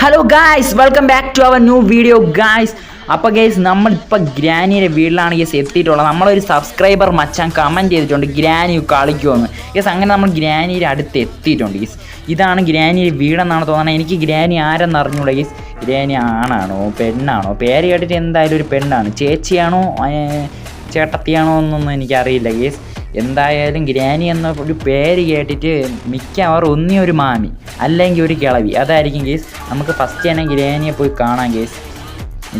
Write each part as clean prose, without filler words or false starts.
Hello guys, welcome back to our new video guys. അപ്പോൾ guys, നമ്മളിപ്പോൾ ഗ്രാനിയുടെ വീട്ടിലാണ് ഗൈസ് എത്തിയിട്ടുള്ളത്. നമ്മളൊരു സബ്സ്ക്രൈബർ മച്ചാൻ കമൻറ്റ് ചെയ്തിട്ടുണ്ട് ഗ്രാനി കളിക്കുമെന്ന്. ഗൈസ്, അങ്ങനെ നമ്മൾ ഗ്രാനിയുടെ അടുത്ത് എത്തിയിട്ടുണ്ട് ഗൈസ്. ഇതാണ് ഗ്രാനിയുടെ വീടെന്നാണ് തോന്നുന്നത്. എനിക്ക് ഗ്രാനി ആരെന്ന് അറിഞ്ഞൂടെ ഗൈസ്. ഗ്രാനി ആണാണോ പെണ്ണാണോ? പേര് കേട്ടിട്ട് എന്തായാലും ഒരു പെണ്ണാണ്. ചേച്ചിയാണോ ചേട്ടത്തിയാണോ എന്നൊന്നും എനിക്കറിയില്ല ഗൈസ്. എന്തായാലും ഗ്രാനി എന്ന ഒരു പേര് കേട്ടിട്ട് മിക്കവാറും ഒന്നി ഒരു മാമി അല്ലെങ്കിൽ ഒരു കിളവി, അതായിരിക്കും കേസ്. നമുക്ക് ഫസ്റ്റ് തന്നെ ഗ്രാനിയെ പോയി കാണാം കേസ്.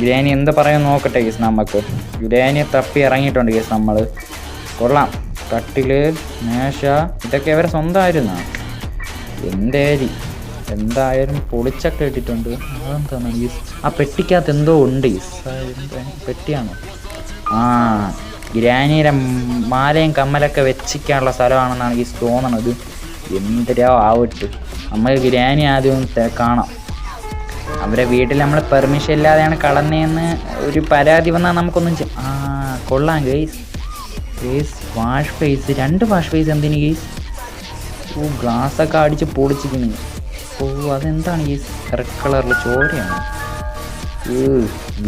ഗ്രാനി എന്താ പറയാൻ നോക്കട്ടെ കേസ്. നമുക്ക് ഗ്രാനിയെ തപ്പി ഇറങ്ങിയിട്ടുണ്ട് കേസ്. നമ്മൾ കൊള്ളാം. കട്ടില്, മേശ ഇതൊക്കെ അവരെ സ്വന്തമായിരുന്ന എന്തായാലും പൊളിച്ചൊക്കെ ഇട്ടിട്ടുണ്ട്. അതെന്താണ് കേസ്? ആ പെട്ടിക്കകത്ത് എന്തോ ഉണ്ട് കേസ്. പെട്ടിയാണോ? ഗ്രാനിയുടെ മാലയും കമ്മലൊക്കെ വെച്ചിക്കാനുള്ള സ്ഥലമാണെന്നാണ് ഈ തോന്നണത്. എന്തിനാ ആവട്ടെ, നമ്മൾ ഗ്രാനി ആദ്യം കാണാം. അവരെ വീട്ടിൽ നമ്മൾ പെർമിഷൻ ഇല്ലാതെയാണ് കളന്നതെന്ന് ഒരു പരാതി വന്നാൽ നമുക്കൊന്നും കൊള്ളാം guys. Wash face, 2 wash face എന്തിന് ഗെയ്സ്? ഗ്ലാസ്സൊക്കെ അടിച്ച് പൊളിച്ചിരിക്കുന്നു. അതെന്താണ് ഗെയ്സ്? റെഡ് കളറിൽ ചോരയാണ്.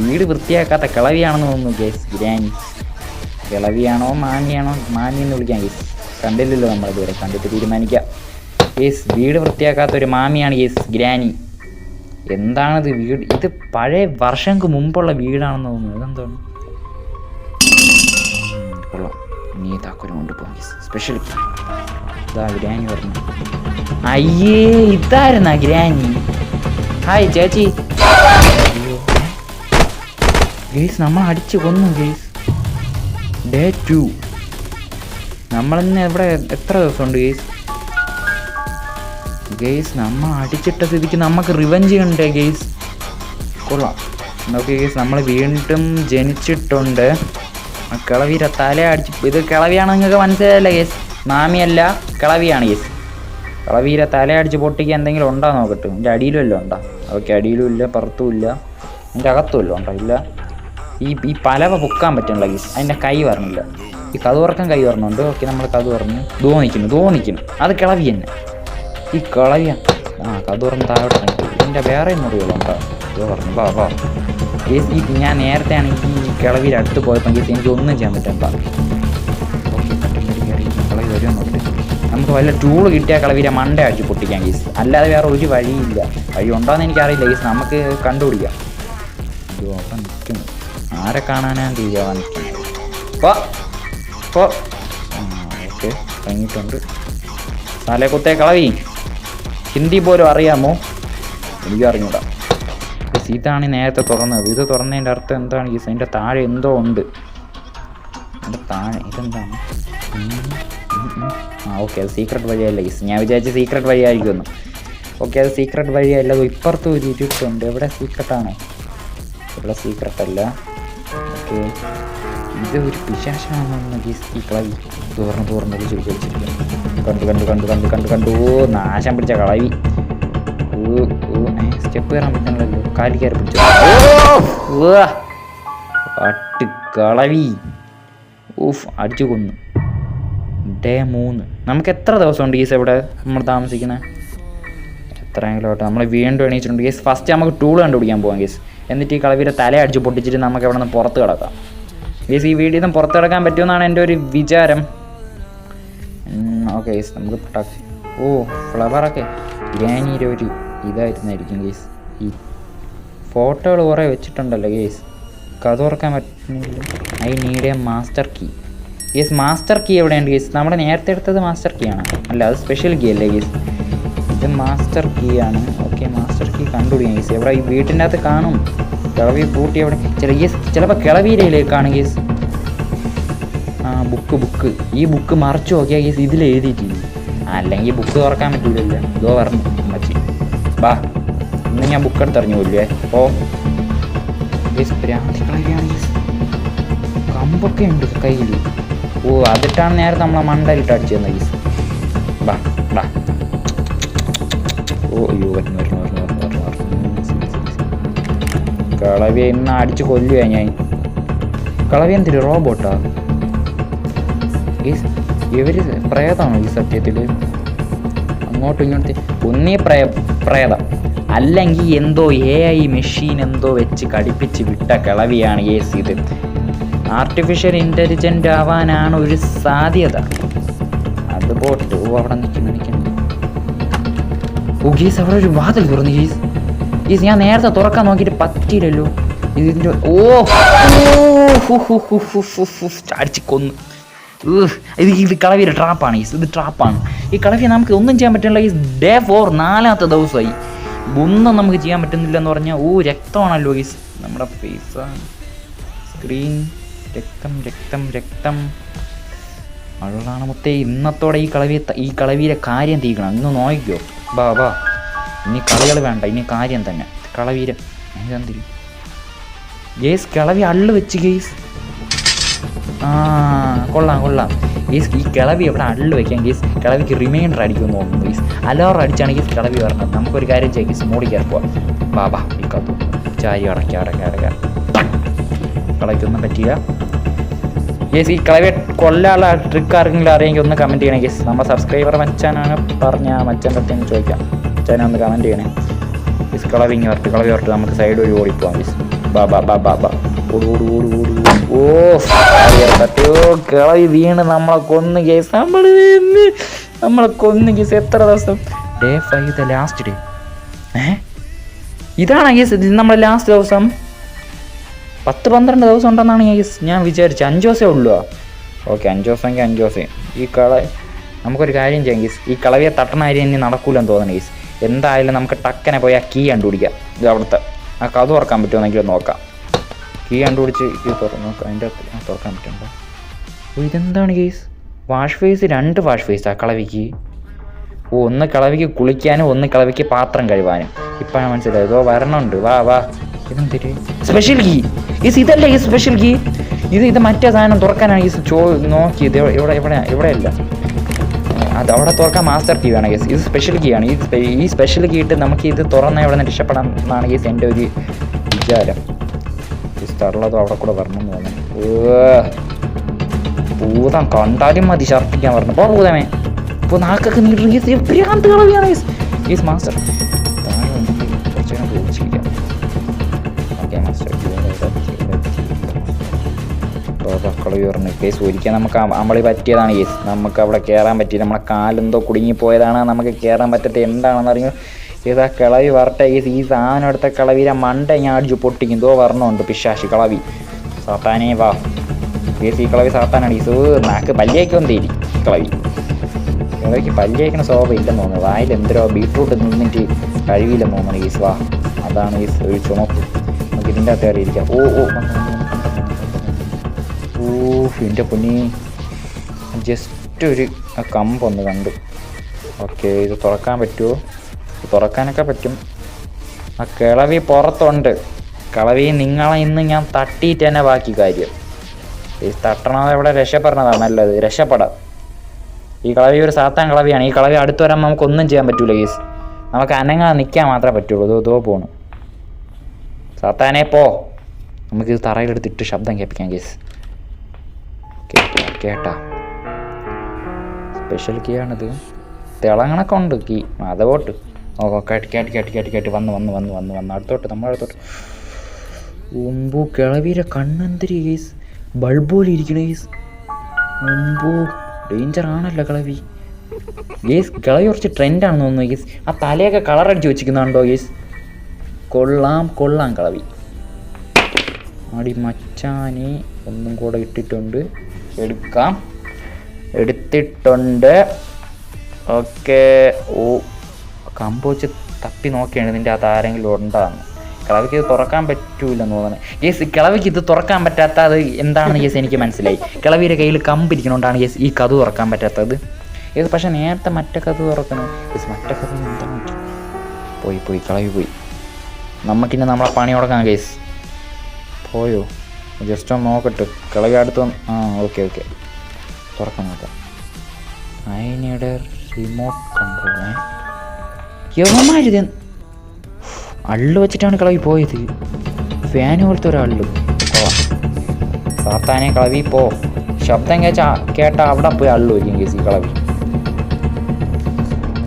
വീട് വൃത്തിയാക്കാത്ത കിളവിയാണെന്ന് തോന്നുന്നു ഗെയ്സ് ഗ്രാനി. കിളവിയാണോ മാനിയാണോ? മാനിയെന്ന് വിളിക്കാം കേസ്. കണ്ടില്ലല്ലോ നമ്മളിതുവരെ, കണ്ടിട്ട് തീരുമാനിക്കാം കേസ്. വീട് വൃത്തിയാക്കാത്തൊരു മാമിയാണ് കേസ് ഗ്രാനി. എന്താണിത് വീട്? ഇത് പഴയ വർഷങ്ങൾക്ക് മുമ്പുള്ള വീടാണെന്ന് തോന്നുന്നു. ഇതെന്താണ്? കൊള്ളാം. നീ താക്കോലും കൊണ്ടുപോകാം കേസ്. സ്പെഷ്യൽ ഇതാ ഗ്രാനി പറഞ്ഞു. അയ്യേ, ഇതായിരുന്നാ ഗ്രാനി? ഹായ് ചേച്ചി. ഗേസ്, നമ്മൾ അടിച്ചു കൊന്നു ഗേസ്. ഡേ 2. നമ്മളിന്ന് ഇവിടെ എത്ര ദിവസമുണ്ട് ഗെയ്സ്? നമ്മൾ അടിച്ചിട്ട സ്ഥിതിക്ക് നമുക്ക് റിവെഞ്ച് ചെയ്യണ്ടേ ഗെയ്സ്? കൊള്ളാം. നോക്കി ഗെയ്സ്, നമ്മൾ വീണ്ടും ജനിച്ചിട്ടുണ്ട്. കിളവീര തല അടിച്ച്, ഇത് കിളവിയാണെന്ന് നിങ്ങൾക്ക് മനസ്സിലായല്ലേ ഗെയ്സ്? മാമിയല്ല, കിളവിയാണ് ഗെയ്സ്. കിളവീര തല അടിച്ച് പൊട്ടിക്കുക എന്തെങ്കിലും ഉണ്ടോ നോക്കട്ടെ. എൻ്റെ അടിയിലും എല്ലാം ഉണ്ടോ? ഓക്കെ, അടിയിലും ഇല്ല, പുറത്തും ഇല്ല, എൻ്റെ അകത്തും ഉണ്ടോ? ഇല്ല. ഈ പലവ പൊക്കാൻ പറ്റണില്ല ഗീസ്. അതിൻ്റെ കൈ വരണില്ല. ഈ കഥ തുറക്കാൻ കൈ വരണുണ്ട്. ഓക്കെ, നമ്മൾ കഥ തുറന്ന് തോന്നിക്കുന്നു. അത് കിളവി തന്നെ. ഈ കിളവിയ കഥ തുറന്ന് താഴോട്ട് ഇതിൻ്റെ വേറെ മുറികളുണ്ടോ? ഇത് പറഞ്ഞു വാ. ഗീസ്, ഞാൻ നേരത്തെ ആണെങ്കിൽ ഈ കിളവിയുടെ അടുത്ത് പോയപ്പോൾ ഗീസ് എനിക്ക് ഒന്നും ചെയ്യാൻ പറ്റില്ല. ഓക്കെ, കിളവി വരുമോ നോക്കട്ടെ. നമുക്ക് വല്ല ടൂള് കിട്ടിയാൽ കിളവിയുടെ മണ്ട അടിച്ച് പൊട്ടിക്കാം ഗീസ്. അല്ലാതെ വേറെ ഒരു വഴിയില്ല. വഴി ഉണ്ടോയെന്ന് എനിക്കറിയില്ല ഗീസ്. നമുക്ക് കണ്ടുപിടിക്കാം. അപ്പം നിൽക്കുന്നു. ആരെ കാണാനാണ് തീരുമാനിക്കുന്നത്? ഓക്കെ, കഴിഞ്ഞിട്ടുണ്ട്. തലകുത്തേ കിളവി. ഹിന്ദി പോലും അറിയാമോ? എനിക്ക് അറിഞ്ഞൂടാ. ഇതാണ് നേരത്തെ തുറന്നത്. ഇത് തുറന്നതിൻ്റെ അർത്ഥം എന്താണ് ഗീസ്? അതിൻ്റെ താഴെ എന്തോ ഉണ്ട്. അതിൻ്റെ താഴെ ഇതെന്താണ്? ഓക്കെ, അത് സീക്രട്ട് വഴിയല്ല ഗീസ്. ഞാൻ വിചാരിച്ച സീക്രട്ട് വഴിയായിരിക്കുമെന്ന്. ഓക്കെ, അത് സീക്രട്ട് വഴിയല്ല. ഇപ്പുറത്തും ഒരു ഇരുട്ടുണ്ട്. എവിടെ സീക്രട്ടാണോ? ഇവിടെ സീക്രട്ട് അല്ല. ഓക്കെ, ഇത് ഒരു പിശാചാണെന്ന് ഗീസ്. ഈ കളവി തുറന്ന് കണ്ടു. നാശം പിടിച്ച കളവി. സ്റ്റെപ്പ് കയറാൻ പറ്റണല്ലോ. കാലി കയറി പിടിച്ചു. പട്ട് കളവി. അടിച്ചു കൊന്നു. ഡേ 3. നമുക്ക് എത്ര ദിവസമുണ്ട് ഗീസ് ഇവിടെ നമ്മൾ താമസിക്കുന്നത്? എത്രയെങ്കിലും ആവട്ടെ. നമ്മൾ വീണ്ടും എണീച്ചിട്ടുണ്ട് ഗീസ്. ഫസ്റ്റ് നമുക്ക് ടൂൾ കണ്ടുപിടിക്കാൻ പോകാം ഗീസ്. എന്നിട്ട് ഈ കളവിയുടെ തല അടിച്ച് പൊട്ടിച്ചിട്ട് നമുക്ക് അവിടെ നിന്ന് പുറത്ത് കിടക്കാം ഗീസ്. ഈ വീട്ടിൽ നിന്ന് പുറത്ത് കിടക്കാൻ പറ്റുമെന്നാണ് എൻ്റെ ഒരു വിചാരം. ഓക്കെ ഗീസ്, നമുക്ക് ഫ്ലവറൊക്കെ ഗ്രാനിയുടെ ഒരു ഇതായിരുന്നായിരിക്കും ഗീസ്. ഈ ഫോട്ടോകൾ കുറേ വെച്ചിട്ടുണ്ടല്ലോ ഗീസ്. കഥ തുറക്കാൻ പറ്റുന്നില്ല. I need a master key guys. Master key എവിടെയുണ്ട് ഗീസ്? നമ്മുടെ നേരത്തെ എടുത്തത് മാസ്റ്റർ കീ ആണ്. അല്ല, അത് സ്പെഷ്യൽ കീ അല്ലേ ഗീസ്? ഇത് മാസ്റ്റർ കീ ആണ്. ഓക്കെ, മാസ്റ്റർ കീ കണ്ടുപിടിക്കാം ഗീസ്. എവിടെ? ഈ വീട്ടിൻ്റെ അകത്ത് കാണും. കിളവി പൂട്ടി എവിടെ? ചിലപ്പോൾ കിളവീരയിലേക്കാണ് ഗീസ്. ബുക്ക്. ഈ ബുക്ക് മറച്ചു നോക്കിയാൽ ഗീസ് ഇതിൽ എഴുതിയിട്ടില്ല. അല്ലെങ്കിൽ ബുക്ക് തുറക്കാൻ പറ്റൂലല്ലോ. ഇതോ പറഞ്ഞു മച്ചി. ബാ, ഇന്ന് ഞാൻ ബുക്ക് എടുത്തെറിഞ്ഞു പോയില്ലേ? ഗീസ്, പ്രാന്തികളൊക്കെയാണ് ഗീസ്. കമ്പൊക്കെ ഉണ്ട് കയ്യിൽ. അതിട്ടാണ് നേരത്തെ നമ്മളെ മണ്ടയിലിട്ട് അടിച്ചു തന്നത് ഗീസ്. ബാ. അയ്യോ, വരുന്നു. കളവിയെ ഇന്ന് അടിച്ച് കൊല്ലുക ഞാൻ. കളവി എന്തിരി റോബോട്ടാ ഗീസ്? ഇവര് പ്രേതമാണോ ഈ സത്യത്തിൽ? അങ്ങോട്ടും ഇങ്ങോട്ടും ഒന്നീ പ്രേതം അല്ലെങ്കിൽ എന്തോ AI മെഷീൻ എന്തോ വെച്ച് കടിപ്പിച്ച് വിട്ട കിളവിയാണ് ഗേസ് ഇത്. ആർട്ടിഫിഷ്യൽ ഇൻ്റലിജൻ്റ് ആവാനാണ് ഒരു സാധ്യത. അത് പോട്ട്. അവിടെ നിൽക്കുന്നു. ഓ ഗീസ്, അവിടെ ഒരു വാതിൽ തുറന്നു ഗീസ്. ഗീസ് ഞാൻ നേരത്തെ തുറക്കാൻ നോക്കിയിട്ട് പറ്റിയില്ലല്ലോ. ഇതിൻ്റെ അടിച്ച് കൊന്നു. ഇത് കളവിയുടെ ട്രാപ്പാണ് ഗീസ്. ഇത് ട്രാപ്പാണ്. ഈ കളവിയെ നമുക്ക് ഒന്നും ചെയ്യാൻ പറ്റില്ല ഗീസ്. Day 4 4ാമത്തെ ദിവസമായി. ഒന്നും നമുക്ക് ചെയ്യാൻ പറ്റുന്നില്ല എന്ന് പറഞ്ഞാൽ രക്തമാണല്ലോ ഗീസ് നമ്മുടെ ഫേസ് സ്ക്രീൻ. രക്തം അതാണ് മൊത്തം. ഇന്നത്തോടെ ഈ കളവിയിലെ കാര്യം തീക്കണം. ഇന്ന് നോക്കിക്കോ. ബാ ഇനി കളികൾ വേണ്ട, ഇനി കാര്യം തന്നെ. കളവീര എന്തിരി ഗേസ് കിളവി അള്ളു വെച്ച് ഗേസ്. കൊള്ളാം ഗേസ്. ഈ കിളവി എവിടെ അള്ളു വെക്കാം ഗേസ്. കിളവിക്ക് റിമൈൻഡർ അടിക്കുമെന്ന് തോന്നുന്നു ഗേസ്. അലോറം അടിച്ചാണ് ഗേസ് കിളവി പറഞ്ഞത്. നമുക്കൊരു കാര്യം ചെയ്യാം ഗേസ്, മോടി കയറി പോവാം. ബാബാ ഈ കത്തു ചാരി അടയ്ക്കാം. കളയ്ക്കൊന്നും പറ്റില്ല ഗേസ്. ഈ കളവിയെ കൊല്ലാനുള്ള ട്രിക്ക് ആർക്കെങ്കിലും അറിയെങ്കിൽ ഒന്ന് കമൻറ്റ് ചെയ്യണേ ഗേസ്. നമ്മുടെ സബ്സ്ക്രൈബർ മച്ചാനാണ് പറഞ്ഞ മച്ചൻ്റെ അടുത്ത് ചോദിക്കാം. മച്ചാനെ ഒന്ന് കമൻറ്റ് ചെയ്യണേ ഗേസ്. കളവി വരട്ട് നമുക്ക് സൈഡ് വഴി ഓടിപ്പോവാം ഗേസ്. ബാ ഓ കിളവി വീണ് നമ്മളെ കൊന്ന് കേസ്. നമ്മളെ കൊന്ന് കേസ്. എത്ര ദിവസം? Day 5 last day. ഇതാണ് കേസ് നമ്മളെ ലാസ്റ്റ് ദിവസം. 10-12 ദിവസം ഉണ്ടെന്നാണ് കേസ് ഞാൻ വിചാരിച്ചത്. 5 ദിവസമേ ഉള്ളൂ. ഓക്കെ, 5 ദിവസമെങ്കിൽ 5 ദിവസം. ഈ നമുക്കൊരു കാര്യം ചെയ്യാം കേസ്. ഈ കളവിയെ തട്ടണാര്യം ഇനി നടക്കൂലെന്ന് തോന്നുന്നു കേസ്. എന്തായാലും നമുക്ക് ടക്കനെ പോയി ആ കീ കണ്ടുപിടിക്കാം. ഇത് അവിടുത്തെ ആ കഥ തുറക്കാൻ പറ്റുമെന്നെങ്കിലും നോക്കാം. കീ കണ്ടുപിടിച്ച് ഇത് നോക്കാം. അതിൻ്റെ അകത്ത് തുറക്കാൻ പറ്റുന്നുണ്ടോ? ഇതെന്താണ് കേസ്? വാഷ് ഫേസ് 2 വാഷ് ഫേസാണ് കളവിക്ക്. ഒന്ന് കളവിക്ക് കുളിക്കാനും ഒന്ന് കളവിക്ക് പാത്രം കഴുകാനും. ഇപ്പോഴാണ് മനസ്സിലായത്. വരണുണ്ട്. വാ ഇതെന്തിരി സ്പെഷ്യൽ കീ ഇതല്ലേ ഈ സ്പെഷ്യൽ കീ? ഇത് മറ്റേ സാധനം തുറക്കാനാണ് ഈ നോക്കിയത്. ഇവിടെയല്ല, അത് അവിടെ തുറക്കാൻ മാസ്റ്റർ കീ വേണം കേസ്. ഇത് സ്പെഷ്യൽ കീ ആണ്. ഈ സ്പെഷ്യൽ കീ ഇട്ട് നമുക്ക് ഇത് തുറന്നാൽ ഇവിടെ നിന്ന് രക്ഷപ്പെടാം എന്നാണ് കേസ് എൻ്റെ ഒരു വിചാരം. സ്റ്ററുള്ളതും അവിടെ കൂടെ വരണം എന്ന് തോന്നുന്നു. ഭൂതം കണ്ടാലും മതി ഛർദ്ദിക്കാൻ പറഞ്ഞു. ഭൂതമേ ഇപ്പോൾ നാക്കൊക്കെ നീട്ടി ഭ്രാന്ത് കളവിയാണ് കേസ്. മാസ്റ്റർ കുറച്ച് ഓടിച്ചിരിക്കാം. ഓക്കെ മാസ്റ്റർ കളവി പറഞ്ഞു കേസ്. ഒരിക്കൽ നമുക്ക് അമളി പറ്റിയതാണ് കേസ്. നമുക്ക് അവിടെ കയറാൻ പറ്റിയില്ല. നമ്മളെ കാലെന്തോ കുടുങ്ങിപ്പോയതാണ്. നമുക്ക് കയറാൻ പറ്റാത്ത എന്താണെന്ന് അറിയുമോ കേസ്. ആ കിളവി വരട്ടെ കേസ്. ഈ സാധനം എടുത്ത കിളവിയുടെ മണ്ട ഞാൻ അടിച്ചു പൊട്ടിക്കും. എന്തോ വരണമുണ്ട് പിശാശി കളവി. സാത്താനേ വാ കേസ്. ഈ കളവി സാത്താനാണ് കേസ്. നാക്ക് പല്ലിയേക്കൊന്നും തേരി കിളവിക്ക് പല്ലിയേക്കണ സ്വഭാവം ഇല്ലെന്ന് തോന്നുന്നു. വായിൽ എന്തോ ബീട്രൂട്ട് നിന്നിട്ട് കഴിവില്ലെന്ന് തോന്നുന്നു കേസ്. വാ അതാണ് കേസ് ഒരു ചുമപ്പ്. നമുക്ക് ഇതിൻ്റെ അകത്ത് കയറിയിരിക്കാം. എൻ്റെ പൊന്നി ജസ്റ്റ് ഒരു കമ്പൊന്ന് കണ്ടു. ഓക്കെ, ഇത് തുറക്കാൻ പറ്റുമോ? തുറക്കാനൊക്കെ പറ്റും. ആ കിളവി പുറത്തുണ്ട്. കിളവി നിങ്ങളെ ഇന്ന് ഞാൻ തട്ടിയിട്ട് തന്നെ ബാക്കി കാര്യം. ഈ തട്ടണത് ഇവിടെ രക്ഷപ്പെടണതാണ് നല്ലത്. രക്ഷപ്പെടാം. ഈ കളവി ഒരു സാത്താൻ കളവിയാണ്. ഈ കളവി അടുത്ത് വരാൻ നമുക്കൊന്നും ചെയ്യാൻ പറ്റൂല കേസ്. നമുക്ക് അനങ്ങാതെ നിൽക്കാൻ മാത്രമേ പറ്റുള്ളൂ. ഇതോ പോണു. സാത്താനെ പോ. നമുക്കിത് തറയിലെടുത്തിട്ട് ശബ്ദം കേൾപ്പിക്കാം കേസ്. കേട്ടാ സ്പെഷ്യൽ കീ ആണിത്. തിളങ്ങണൊക്കെ ഉണ്ട് കീ. അതോട്ട് കേട്ട് വന്ന് അടുത്തോട്ട് നമ്മളടുത്തോട്ട്. മുമ്പോ കിളവിയുടെ കണ്ണെന്തിരി കേസ്. ബൾബോലി ഇരിക്കണ കേസ്. മുമ്പോ ഡേഞ്ചർ ആണല്ലോ കിളവി കേസ്. കിളവി കുറച്ച് ട്രെൻഡാണെന്ന് തോന്നുന്നു കേസ്. ആ തലയൊക്കെ കളറടിച്ച് വെച്ചിരിക്കുന്നുണ്ടോ കേസ്. കൊള്ളാം കിളവി. അടി മച്ചാനെ ഒന്നും കൂടെ ഇട്ടിട്ടുണ്ട്. എടുത്തിട്ടുണ്ട്. ഓക്കെ. കമ്പ് വെച്ച് തപ്പി നോക്കിയാണ് ഇതിൻ്റെ അകത്ത് ആരെങ്കിലും ഉണ്ടാകുന്നു. കിളവിക്ക് ഇത് തുറക്കാൻ പറ്റൂലെന്ന് തോന്നുന്നത് യെസ്. കിളവിക്ക് ഇത് തുറക്കാൻ പറ്റാത്തത് എന്താണെന്ന് യെസ് എനിക്ക് മനസ്സിലായി. കിളവിയുടെ കയ്യിൽ കമ്പിരിക്കണോണ്ടാണ് യെസ് ഈ കഥ തുറക്കാൻ പറ്റാത്തത് യെസ്. പക്ഷേ നേരത്തെ മറ്റേ കഥ തുറക്കണം യെസ്. മറ്റേ കഥ എന്താണ് പോയി കിളവി പോയി. നമുക്കിനി നമ്മളെ പണി തുടങ്ങാം കേസ്. പോയോ? ജസ്റ്റ് ഒന്ന് നോക്കട്ടെ. കിളവി അടുത്ത് ഓക്കെ തുറക്കാൻ നോക്കാം. അതിനിടെ റിമോട്ട് കൺട്രോൾ യവന്മാരിത് അള്ളു വെച്ചിട്ടാണ് കിളവി പോയത്. ഫാന് പോലത്തെ ഒരള്ളു. സാത്താനെ കിളവി പോ. ശബ്ദം കേട്ടാ അവിടെ പോയി അള്ളു വയ്ക്കും കേസ്. ഈ കിളവി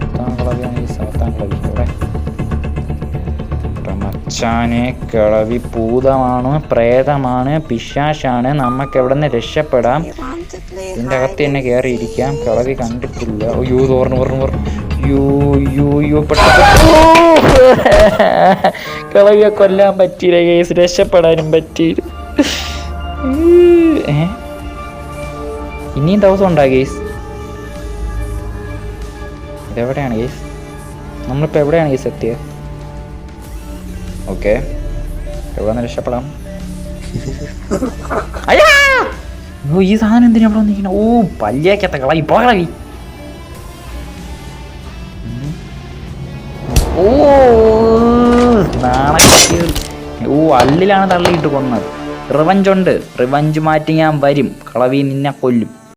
സാത്താൻ കിളവിയാണ്. ഈ സാത്താൻ കിളവി ഇവിടെ മച്ചാനെ കിളവി ഭൂതമാണ്, പ്രേതമാണ്, പിശാശാണ്. നമുക്ക് എവിടെ നിന്ന് രക്ഷപ്പെടാം? ഇതിൻ്റെ അകത്ത് തന്നെ കയറിയിരിക്കാം. കിളവി കണ്ടിട്ടില്ല. അയ്യോ തോർന്നു യോ കിളവിയെ കൊല്ലാൻ പറ്റിയില്ല കേസ്, രക്ഷപ്പെടാനും പറ്റിയില്ല. ഇനിയും ദിവസം ഉണ്ടാ കേസ്? ഇതെവിടെയാണ് കേസ്? നമ്മളിപ്പോൾ എവിടെയാണ് കേസ് എത്തിയത്? ഓക്കെ, എവിടെ നിന്ന് രക്ഷപ്പെടാം? അയ്യോ ഈ സാധനം എന്തിനാ ഇവിടെ വന്നിരിക്കണ? ഓ പല്ലിയാക്കത്ത കളവി, ഇപ്പൊ കളവി. ഓ നാണക്കെട്ടി. ഓ അല്ലിലാണ് തള്ളിയിട്ട് കൊന്നത്. റിവഞ്ച് ഉണ്ട്, റിവഞ്ച് മാറ്റി ഞാൻ വരും. കളവി നിന്നെ കൊല്ലും.